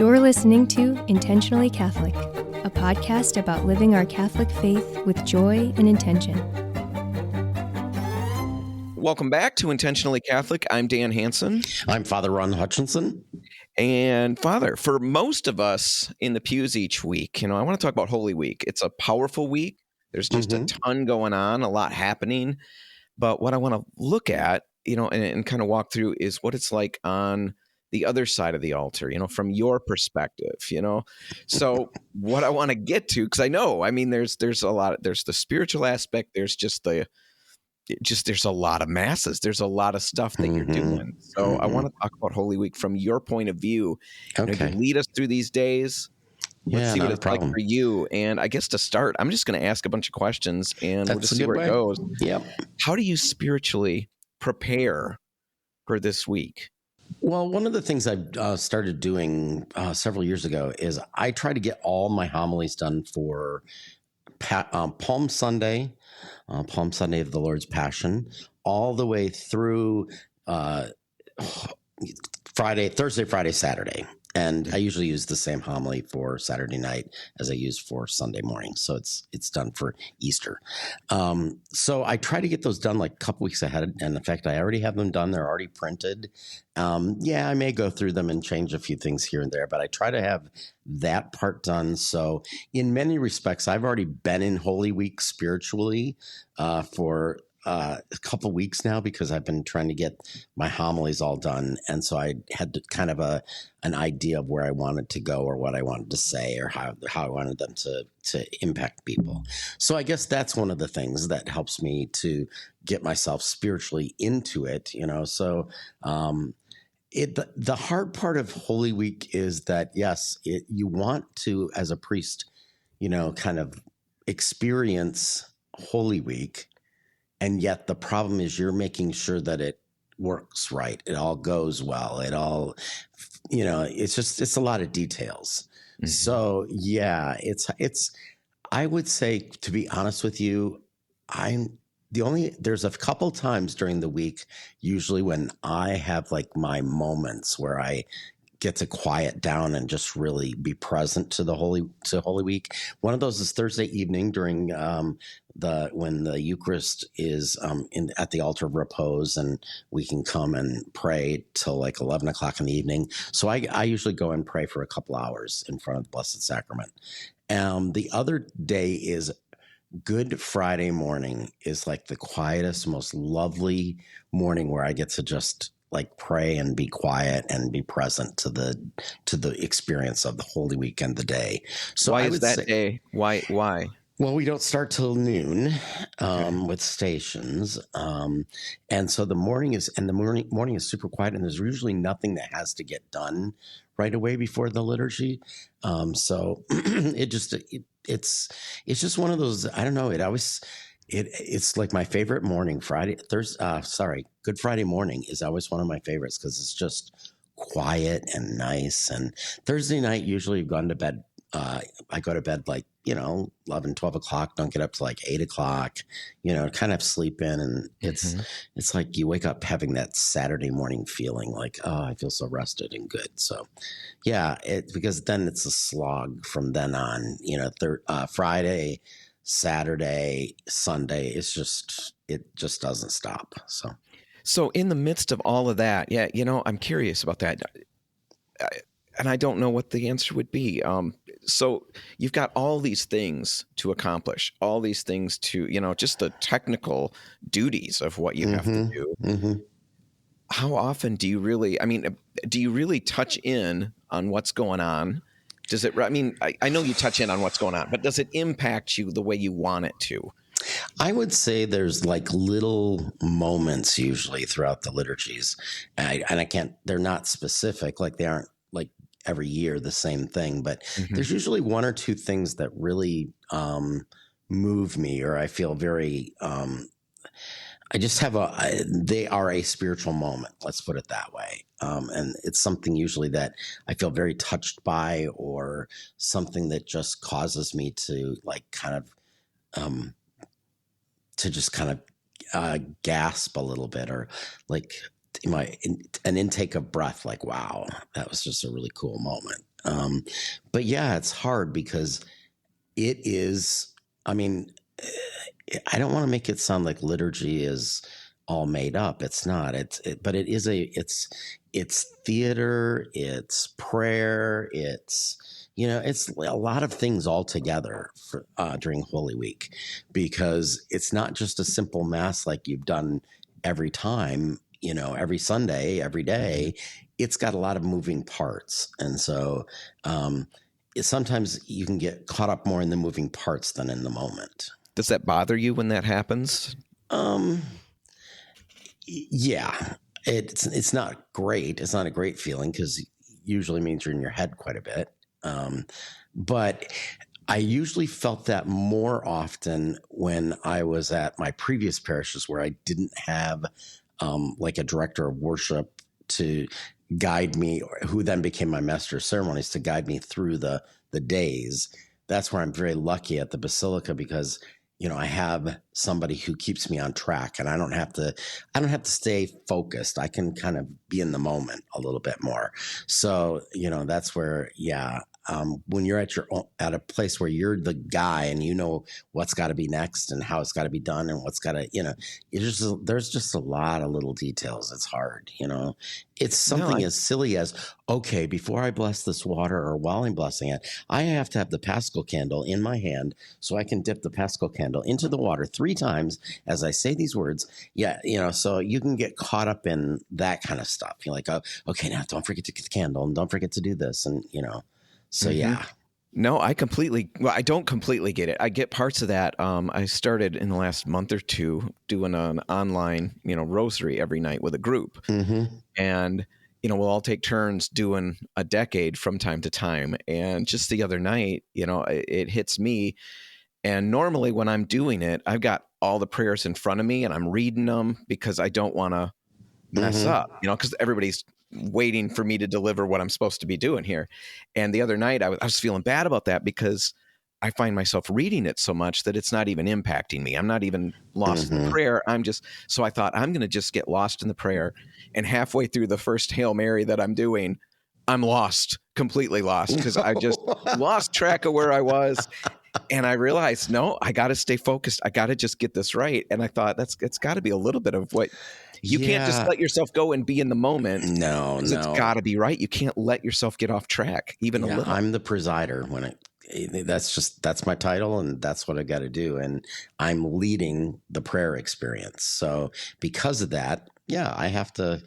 You're listening to Intentionally Catholic, a podcast about living our Catholic faith with joy and intention. Welcome back to Intentionally Catholic. I'm Dan Hansen. I'm Father Ron Hutchinson. And Father, for most of us in the pews each week, I want to talk about Holy Week. It's a powerful week. There's just a ton going on, a lot happening. But what I want to look at, and kind of walk through is what it's like on the other side of the altar, from your perspective, So what I want to get to, because I know, there's a lot, there's the spiritual aspect, there's there's a lot of masses. There's a lot of stuff that you're doing. So I want to talk about Holy Week from your point of view. Okay. You lead us through these days. Let's see what it's like for you. And I guess to start, I'm just going to ask a bunch of questions and we'll just see where it goes. Yep. How do you spiritually prepare for this week? Well, one of the things I started doing several years ago is I try to get all my homilies done for Palm Sunday of the Lord's Passion, all the way through Thursday, Friday, Saturday. And I usually use the same homily for Saturday night as I use for Sunday morning. So it's done for Easter. So I try to get those done like a couple weeks ahead. And in fact, I already have them done. They're already printed. I may go through them and change a few things here and there, but I try to have that part done. So in many respects, I've already been in Holy Week spiritually for a couple weeks now because I've been trying to get my homilies all done. And so I had kind of an idea of where I wanted to go or what I wanted to say or how I wanted them to impact people. So I guess that's one of the things that helps me to get myself spiritually into it, So the hard part of Holy Week is that, yes, you want to, as a priest, kind of experience Holy Week. And yet the problem is you're making sure that it works right. It all goes well. It all, it's a lot of details. Mm-hmm. So yeah, I would say, to be honest with you, there's a couple times during the week, usually when I have like my moments where I get to quiet down and just really be present to Holy Week. One of those is Thursday evening during when the Eucharist is at the altar of repose, and we can come and pray till like 11 o'clock in the evening. So I usually go and pray for a couple hours in front of the Blessed Sacrament. The other day is Good Friday morning is like the quietest, most lovely morning where I get to just like pray and be quiet and be present to the experience of the Holy Week and the day. So why is that day? Why? Well, we don't start till noon with stations, and so the morning is super quiet, and there's usually nothing that has to get done right away before the liturgy. So it's just one of those. I don't know. It's like my favorite morning. Good Friday morning is always one of my favorites because it's just quiet and nice. And Thursday night, usually I've gone to bed. I go to bed like, 11, 12 o'clock, don't get up to like 8 o'clock, kind of sleep in. And it's like you wake up having that Saturday morning feeling like, oh, I feel so rested and good. So yeah, because then it's a slog from then on, Friday, Saturday, Sunday, it just doesn't stop. So in the midst of all of that, I'm curious about that. And I don't know what the answer would be. So you've got all these things to accomplish, all these things to, just the technical duties of what you have to do. Mm-hmm. How often do you really touch in on what's going on? Does it, I know you touch in on what's going on, but does it impact you the way you want it to? I would say there's like little moments usually throughout the liturgies. They're not specific, like they aren't like every year the same thing, but there's usually one or two things that really move me, or I feel very, they are a spiritual moment. Let's put it that way. And it's something usually that I feel very touched by, or something that just causes me to like kind of, gasp a little bit, or like an intake of breath, like, wow, that was just a really cool moment. But yeah, it's hard because it is, I mean, I don't want to make it sound like liturgy is all made up. It's not. But it is it's theater, it's prayer, it's a lot of things all together for, during Holy Week, because it's not just a simple mass like you've done every time, every Sunday, every day. It's got a lot of moving parts, and so sometimes you can get caught up more in the moving parts than in the moment. Does that bother you when that happens? Yeah, it's not great. It's not a great feeling because usually means you're in your head quite a bit. But I usually felt that more often when I was at my previous parishes where I didn't have like a director of worship to guide me, who then became my master of ceremonies, to guide me through the days. That's where I'm very lucky at the Basilica because I have somebody who keeps me on track, and I don't have to stay focused. I can kind of be in the moment a little bit more. So, that's where, when you're at a place where you're the guy and you know what's got to be next and how it's got to be done and what's got to, there's just a lot of little details. It's hard, It's something as silly as, okay, before I bless this water or while I'm blessing it, I have to have the Paschal candle in my hand so I can dip the Paschal candle into the water 3 times as I say these words. Yeah, so you can get caught up in that kind of stuff. You're like, oh, okay, now don't forget to get the candle and don't forget to do this. And, so, yeah. No, I don't completely get it. I get parts of that. I started in the last month or 2 doing an online, rosary every night with a group. Mm-hmm. And, we'll all take turns doing a decade from time to time. And just the other night, it hits me. And normally when I'm doing it, I've got all the prayers in front of me and I'm reading them because I don't want to mess up, because everybody's waiting for me to deliver what I'm supposed to be doing here. And the other night I was feeling bad about that because I find myself reading it so much that it's not even impacting me. I'm not even lost in the prayer. So I thought I'm going to just get lost in the prayer. And halfway through the first Hail Mary that I'm doing, I'm completely lost because I just lost track of where I was. And I realized, no, I got to stay focused. I got to just get this right. And I thought it's got to be a little bit of what you can't just let yourself go and be in the moment. No. It's got to be right. You can't let yourself get off track even a little. I'm the presider that's my title and that's what I got to do. And I'm leading the prayer experience. So because of that, I have to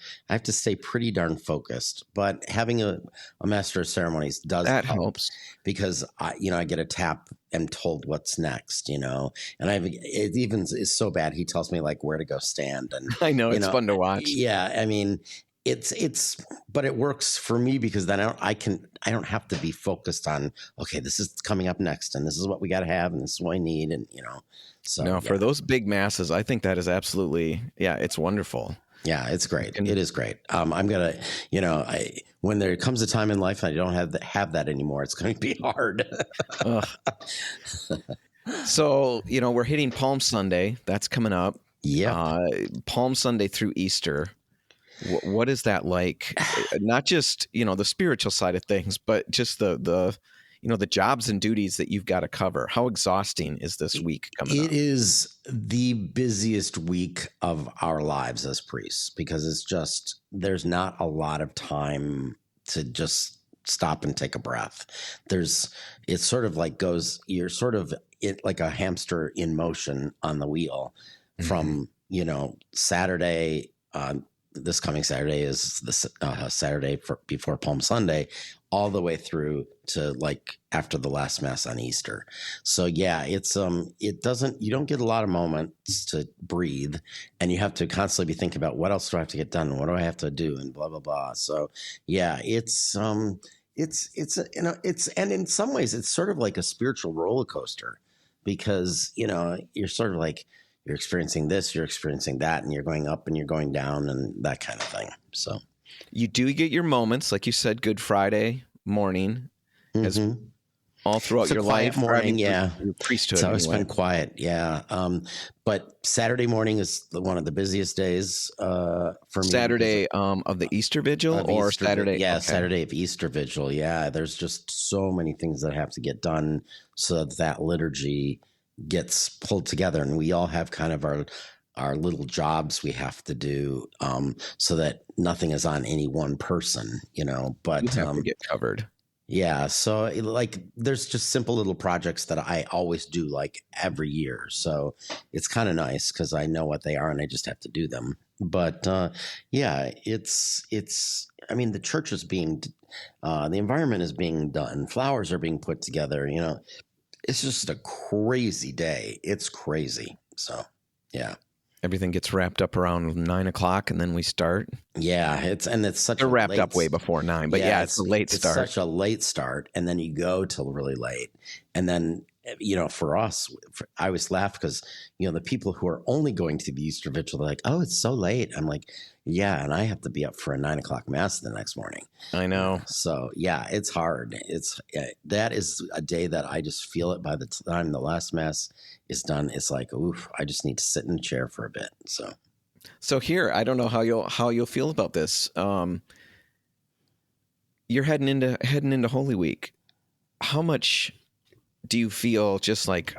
stay pretty darn focused, but having a master of ceremonies does helps because I get a tap and told what's next, and it even is so bad. He tells me like where to go stand. And I know it's fun to watch. Yeah. I mean, but it works for me because then I don't have to be focused on, okay, this is coming up next and this is what we got to have and this is what I need. And, so. No, for those big masses, I think that is absolutely, it's wonderful. Yeah, it's great. It is great. I'm going to, when there comes a time in life I don't have that anymore, it's going to be hard. So, we're hitting Palm Sunday. That's coming up. Yeah. Palm Sunday through Easter. What is that like? Not just, the spiritual side of things, but just the jobs and duties that you've got to cover. How exhausting is this week coming up? It is the busiest week of our lives as priests because there's not a lot of time to just stop and take a breath. It sort of like you're sort of like a hamster in motion on the wheel from, Saturday, this coming Saturday is the Saturday before Palm Sunday, all the way through to like after the last Mass on Easter. So it's you don't get a lot of moments to breathe, and you have to constantly be thinking about what else do I have to get done, and what do I have to do, and blah blah blah. So it's and in some ways it's sort of like a spiritual roller coaster because you're sort of like. You're experiencing this, you're experiencing that, and you're going up and you're going down and that kind of thing. So you do get your moments, like you said, Good Friday morning. all throughout It's a your quiet life? Or, I morning, mean, yeah. your priesthood It's always anyway. been quiet, yeah. But Saturday morning is one of the busiest days for me. Saturday of the Easter Vigil or Saturday? Yeah, Okay. Saturday of Easter Vigil. Yeah, there's just so many things that have to get done so that liturgy gets pulled together, and we all have kind of our little jobs we have to do, so that nothing is on any one person, But You have to get covered. yeah, so like there's just simple little projects that I always do like every year. So it's kind of nice because I know what they are and I just have to do them. But yeah, it's I mean the church is being the environment is being done, flowers are being put together, It's just a crazy day. It's crazy. So yeah. Everything gets wrapped up around 9 o'clock, and then we start. Yeah, it's such They're a wrapped late up way before 9, but yeah, it's a late start. It's such a late start, and then you go till really late, and then for us, I always laugh because the people who are only going to the Easter Vigil, they're like, "Oh, it's so late." I'm like, "Yeah," and I have to be up for a 9 o'clock mass the next morning. I know. So yeah, it's hard. That is a day that I just feel it by the time the last mass is done. It's like, oof, I just need to sit in a chair for a bit. So here, I don't know how you'll feel about this. You're heading into Holy Week. How much do you feel just like,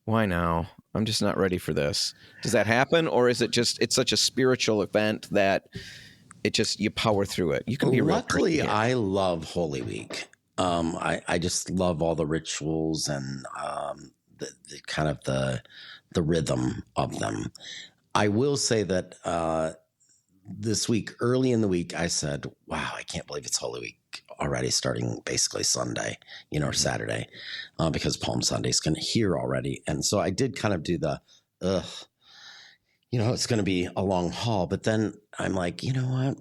why now? I'm just not ready for this. Does that happen, or is it just it's such a spiritual event that it just you power through it? You can be luckily, I love Holy Week. I just love all the rituals and the kind of the rhythm of them. I will say that this week, early in the week, I said, wow, I can't believe it's Holy Week already, starting basically Sunday, or Saturday, because Palm Sunday's here already. And so I did kind of do the, it's going to be a long haul. But then I'm like, you know what?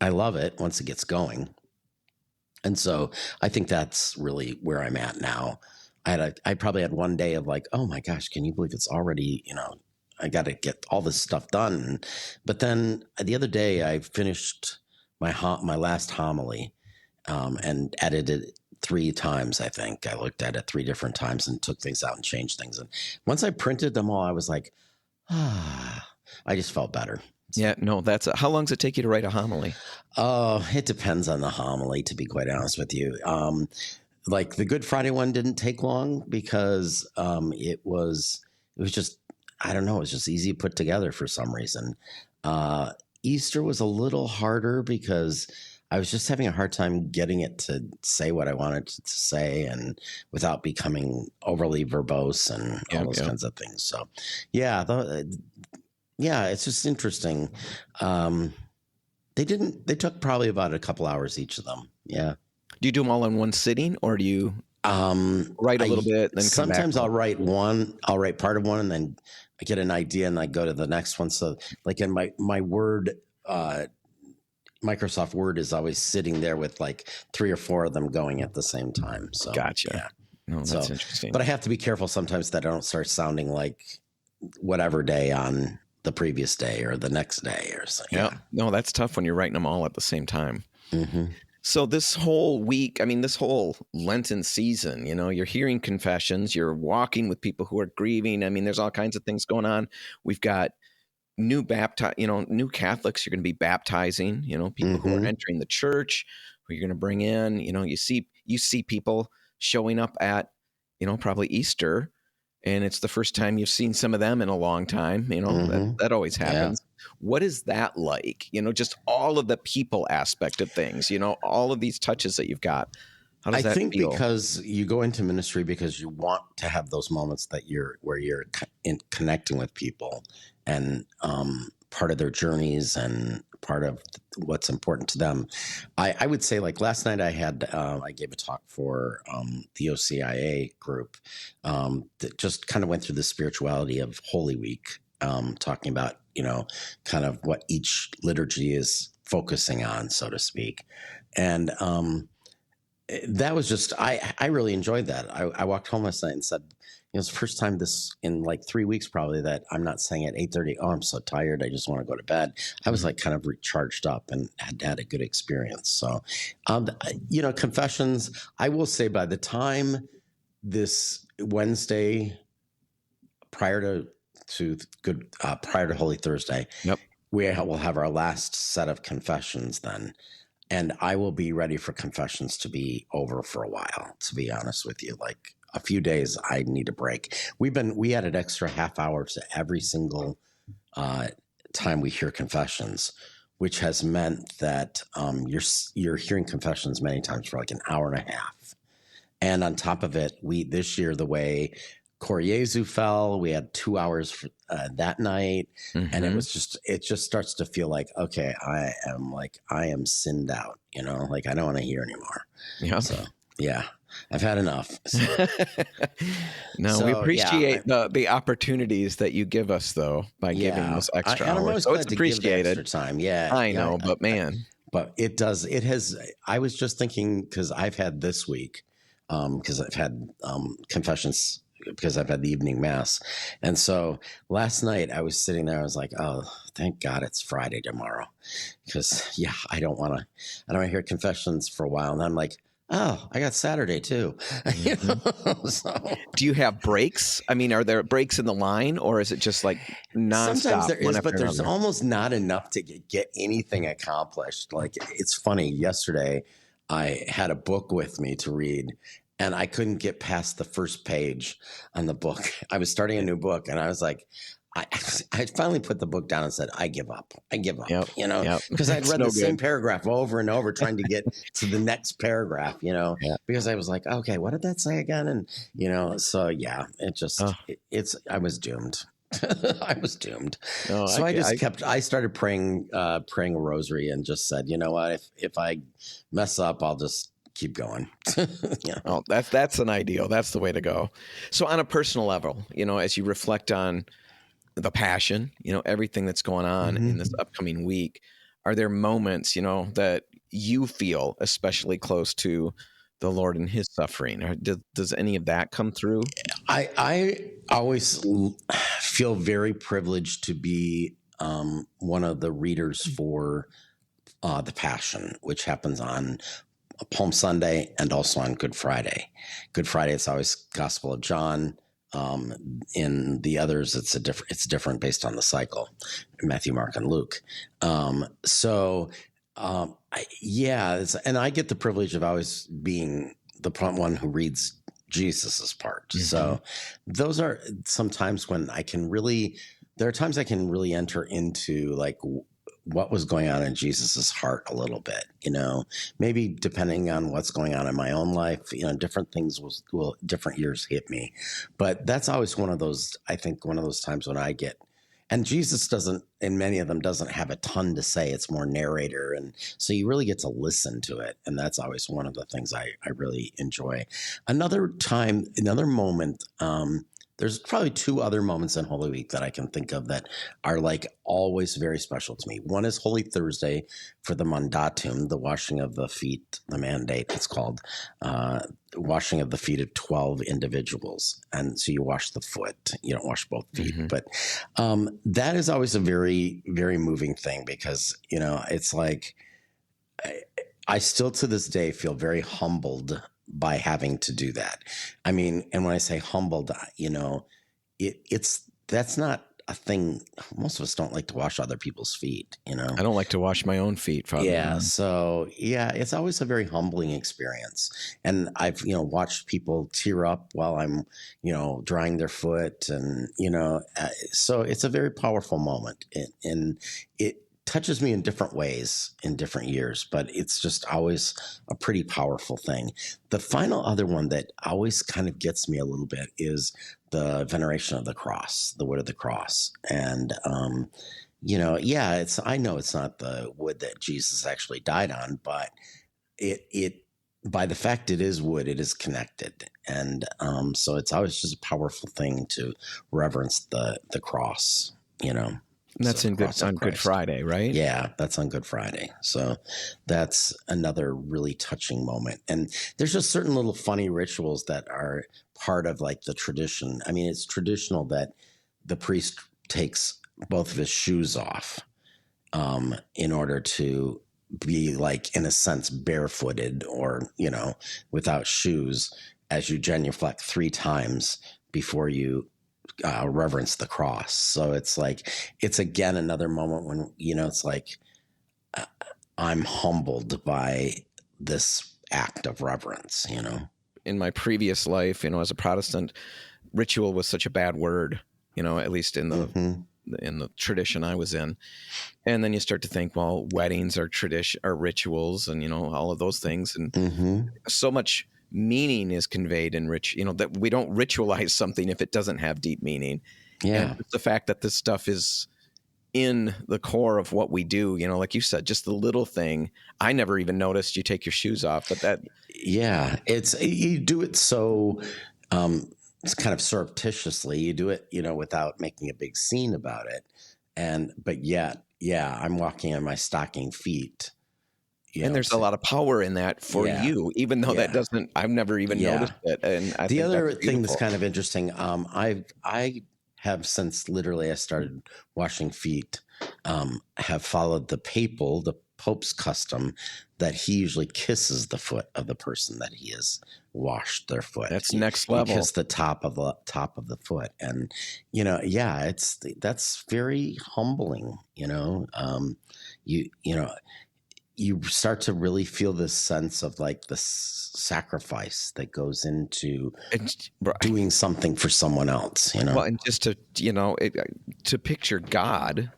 I love it once it gets going. And so I think that's really where I'm at now. I probably had one day of like, oh my gosh, can you believe it's already, I got to get all this stuff done. But then the other day I finished my last homily and edited it 3 times, I think. I looked at it 3 different times and took things out and changed things. And once I printed them all, I was like, I just felt better. Yeah, no, how long does it take you to write a homily? Oh, it depends on the homily, to be quite honest with you. Like the Good Friday one didn't take long because it was just, I don't know, it was just easy to put together for some reason. Easter was a little harder because I was just having a hard time getting it to say what I wanted to say and without becoming overly verbose and all those kinds of things. So, yeah, it's just interesting. They took probably about a couple hours each of them. Yeah. Do you do them all in one sitting, or do you write a little bit, then come back? Sometimes I'll write part of one, and then I get an idea and I go to the next one. So like in my Word, Microsoft Word is always sitting there with like 3 or 4 of them going at the same time. So gotcha. Yeah. No, that's interesting. But I have to be careful sometimes that I don't start sounding like whatever day on the previous day or the next day or something. Yeah. No, that's tough when you're writing them all at the same time. Mm-hmm. So this whole week, I mean, this whole Lenten season, you're hearing confessions, you're walking with people who are grieving. I mean, there's all kinds of things going on. We've got new Catholics you're going to be baptizing, people who are entering the church, who you're going to bring in. You see people showing up at, probably Easter, and it's the first time you've seen some of them in a long time. That always happens. Yeah. What is that like? Just all of the people aspect of things, all of these touches that you've got. How does that feel? I think because you go into ministry because you want to have those moments where you're connecting with people and part of their journeys and part of what's important to them. I would say, like last night I gave a talk for the OCIA group that just kind of went through the spirituality of Holy Week, talking about, kind of what each liturgy is focusing on, so to speak. And that was just, I really enjoyed that. I walked home last night and said, It's the first time in like 3 weeks probably that I'm not saying at 8:30, oh, I'm so tired, I just want to go to bed. I was like kind of recharged up and had a good experience. So, confessions, I will say by the time this Wednesday prior to Holy Thursday, Yep. we will have our last set of confessions then. And I will be ready for confessions to be over for a while, to be honest with you. Like a few days, I need a break. We added extra half hours to every single time we hear confessions, which has meant that you're hearing confessions many times for like an hour and a half. And on top of it, this year, the way Koryezu fell, we had 2 hours for, that night. And it just starts to feel like, okay, I am sinned out, like I don't want to hear anymore. Yeah. So yeah, I've had enough. So, we appreciate the opportunities that you give us though, by giving us extra hours. So it's appreciated. Extra time. Yeah. I know, but man. But I was just thinking, cause I've had this week, cause I've had, confessions because I've had the evening mass. And so last night I was sitting there, I was like, oh, thank God it's Friday tomorrow. Because I don't want to hear confessions for a while. And I'm like, oh, I got Saturday too. So, do you have breaks? I mean, are there breaks in the line or is it just like nonstop? Sometimes there is, but there's almost not enough to get anything accomplished. Like it's funny. Yesterday I had a book with me to read and I couldn't get past the first page on the book. I was starting a new book and I was like, I finally put the book down and said, I give up, because I'd read the same paragraph over and over trying to get to the next paragraph, because I was like, okay, what did that say again? And, so yeah, I was doomed. I was doomed. Oh, so I started praying a rosary and just said, you know what, if I mess up, I'll just keep going. Oh, that's an ideal. That's the way to go. So on a personal level, as you reflect on the Passion, everything that's going on in this upcoming week, are there moments, that you feel especially close to the Lord and his suffering? Or does any of that come through? I always feel very privileged to be one of the readers for the Passion, which happens on Palm Sunday and also on Good Friday. Good Friday, it's always Gospel of John. In the others, it's different based on the cycle, Matthew, Mark, and Luke. And I get the privilege of always being the one who reads Jesus's part. Mm-hmm. So those are some times when there are times I can really enter into like what was going on in Jesus's heart a little bit, maybe depending on what's going on in my own life, different things will different years hit me. But that's always one of those times when I get, and Jesus in many of them doesn't have a ton to say. It's more narrator. And so you really get to listen to it. And that's always one of the things I really enjoy. Another moment, there's probably two other moments in Holy Week that I can think of that are like always very special to me. One is Holy Thursday for the mandatum, the washing of the feet, the mandate, it's called, washing of the feet of 12 individuals. And so you wash the foot, you don't wash both feet. Mm-hmm. But that is always a very, very moving thing because, it's like I still to this day feel very humbled by having to do that. I mean, and when I say humbled, that's not a thing. Most of us don't like to wash other people's feet, I don't like to wash my own feet, Father. Yeah. So it's always a very humbling experience. And I've, watched people tear up while I'm, drying their foot and, so it's a very powerful moment and it touches me in different ways in different years, but it's just always a pretty powerful thing. The final other one that always kind of gets me a little bit is the veneration of the cross, the wood of the cross. And, I know it's not the wood that Jesus actually died on, but it by the fact it is wood, it is connected. And so it's always just a powerful thing to reverence the cross, And that's So, cross of on Good Christ. Friday, right? Yeah, that's on Good Friday. So that's another really touching moment. And there's just certain little funny rituals that are part of like the tradition. I mean, it's traditional that the priest takes both of his shoes off in order to be like, in a sense, barefooted or, without shoes as you genuflect 3 times before you reverence the cross. So it's like, it's again another moment when, it's like I'm humbled by this act of reverence, In my previous life, as a Protestant, ritual was such a bad word, at least in the tradition I was in. And then you start to think, well, weddings are rituals and, all of those things. And so much meaning is conveyed in that we don't ritualize something if it doesn't have deep meaning. Yeah. And the fact that this stuff is in the core of what we do, like you said, just the little thing. I never even noticed you take your shoes off, but that. Yeah. You do it so, it's kind of surreptitiously. You do it, without making a big scene about it. But yet, yeah, I'm walking on my stocking feet. And there's a lot of power in that for you, even though that doesn't, I've never even noticed it. And I think the other that's thing that's beautiful. kind of interesting, I have since literally I started washing feet, have followed the Pope's custom that he usually kisses the foot of the person that he has washed their foot. That's next level. He kissed the top of the foot, and that's very humbling. You start to really feel this sense of like the sacrifice that goes into doing something for someone else, Well, and just to, to picture God,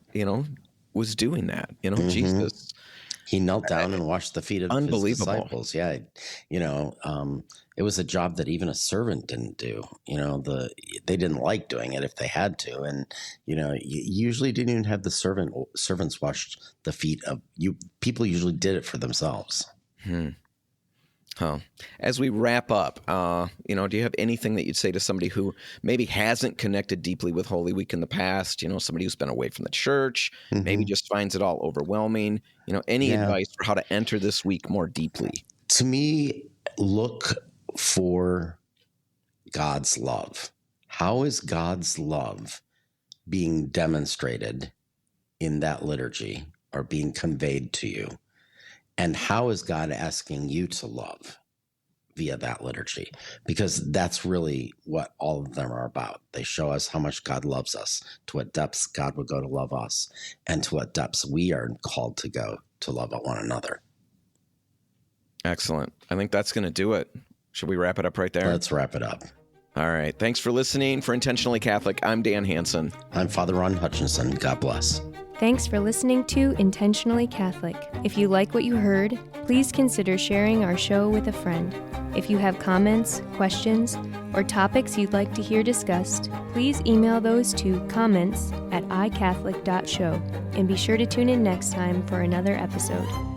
was doing that, Jesus. He knelt down and washed the feet of his disciples. Yeah. It was a job that even a servant didn't do. They didn't like doing it if they had to. And, you usually didn't even have the servants wash the feet of you. People usually did it for themselves. As we wrap up, do you have anything that you'd say to somebody who maybe hasn't connected deeply with Holy Week in the past? Somebody who's been away from the church, maybe just finds it all overwhelming. Any advice for how to enter this week more deeply? To me, look for God's love. How is God's love being demonstrated in that liturgy or being conveyed to you? And how is God asking you to love via that liturgy? Because that's really what all of them are about. They show us how much God loves us, to what depths God would go to love us, and to what depths we are called to go to love one another. Excellent. I think that's going to do it. Should we wrap it up right there? Let's wrap it up. All right. Thanks for listening. For Intentionally Catholic, I'm Dan Hansen. I'm Father Ron Hutchinson. God bless. Thanks for listening to Intentionally Catholic. If you like what you heard, please consider sharing our show with a friend. If you have comments, questions, or topics you'd like to hear discussed, please email those to comments@icatholic.show. And be sure to tune in next time for another episode.